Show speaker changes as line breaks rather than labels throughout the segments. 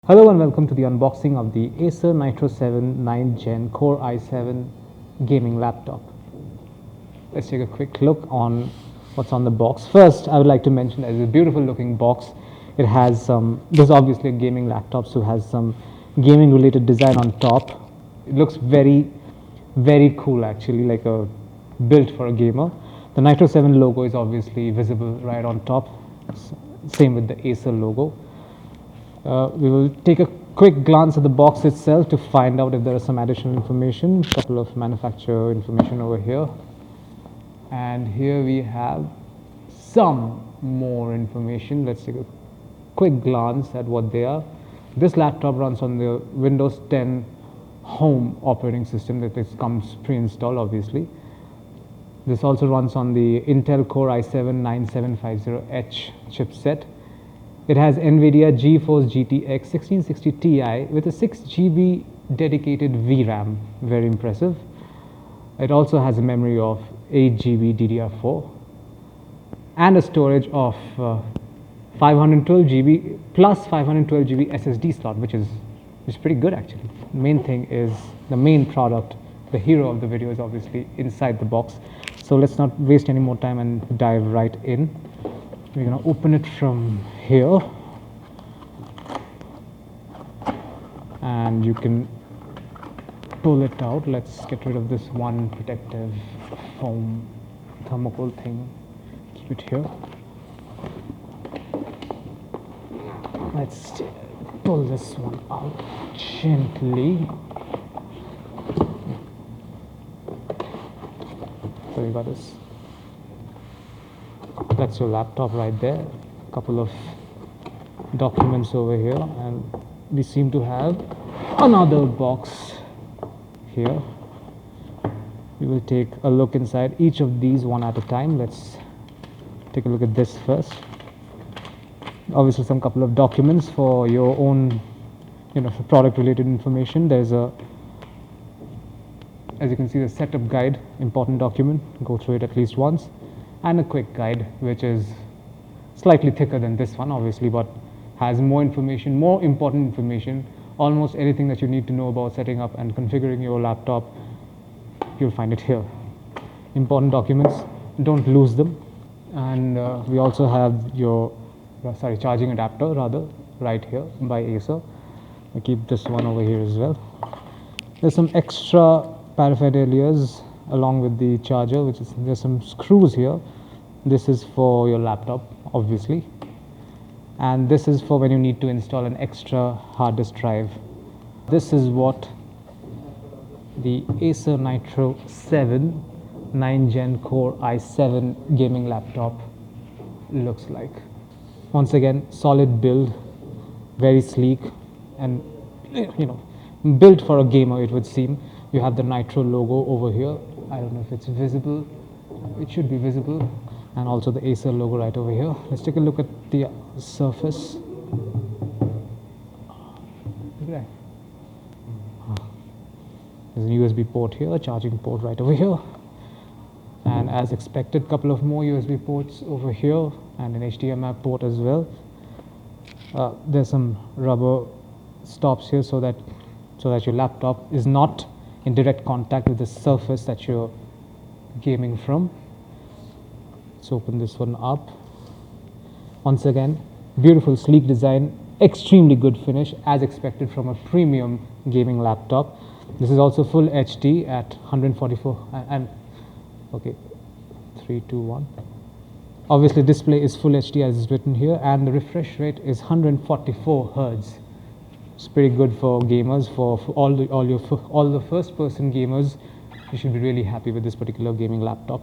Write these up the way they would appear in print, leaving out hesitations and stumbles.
Hello and welcome to the unboxing of the Acer Nitro 7 9th Gen Core i7 gaming laptop. Let's take a quick look on what's on the box. First, I would like to mention that it's a beautiful looking box. It has this is obviously a gaming laptop, so it has some gaming related design on top. It looks very cool actually, like a built for a gamer. The Nitro 7 logo is obviously visible right on top. Same with the Acer logo. We will take a quick glance at the box itself to find out if there is some additional information. A couple of manufacturer information over here. And here we have some more information. Let's take a quick glance at what they are. This laptop runs on the Windows 10 Home operating system that comes pre-installed obviously. This also runs on the Intel Core i7-9750H chipset. It has Nvidia GeForce GTX 1660 Ti with a 6 GB dedicated VRAM, very impressive. It also has a memory of 8 GB DDR4 and a storage of 512 GB plus 512 GB SSD slot, which is pretty good actually. The main thing is the main product, the hero of the video is obviously inside the box. So let's not waste any more time and dive right in. We're going to open it from here, and you can pull it out. Let's get rid of this one protective foam thermocol thing. Keep it here. Let's pull this one out gently. So we got this. That's your laptop right there. A couple of documents over here, and we seem to have another box here. We will take a look inside each of these one at a time. Let's take a look at this first. Obviously some couple of documents for your own, for product related information. There's a, as you can see, the setup guide, important document, go through it at least once, and a quick guide which is slightly thicker than this one obviously, but has more information, more important information. Almost anything that you need to know about setting up and configuring your laptop, you'll find it here. Important documents, don't lose them. And we also have your charging adapter rather right here by Acer. I keep this one over here as well. There's some extra paraphernalias along with the charger, there's some screws here. This is for your laptop obviously, and this is for when you need to install an extra hard disk drive. This is what the Acer Nitro 7 9th Gen Core i7 gaming laptop looks like. Once again, solid build, very sleek, and built for a gamer it would seem. You have the Nitro logo over here. I don't know if it's visible. It should be visible. And also the Acer logo right over here. Let's take a look at the surface. Look at that. There's a USB port here, a charging port right over here. And as expected, a couple of more USB ports over here and an HDMI port as well. There's some rubber stops here so that your laptop is not in direct contact with the surface that you're gaming from. Let's open this one up. Once again, beautiful sleek design, extremely good finish as expected from a premium gaming laptop. This is also full HD at 144 and okay, 3, 2, 1. Obviously display is full HD as is written here, and the refresh rate is 144 Hz. It's pretty good for gamers, for all the first person gamers. You should be really happy with this particular gaming laptop.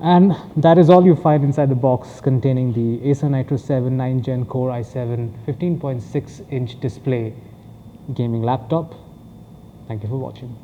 And that is all you find inside the box containing the Acer Nitro 7 9th Gen Core i7 15.6-inch display gaming laptop. Thank you for watching.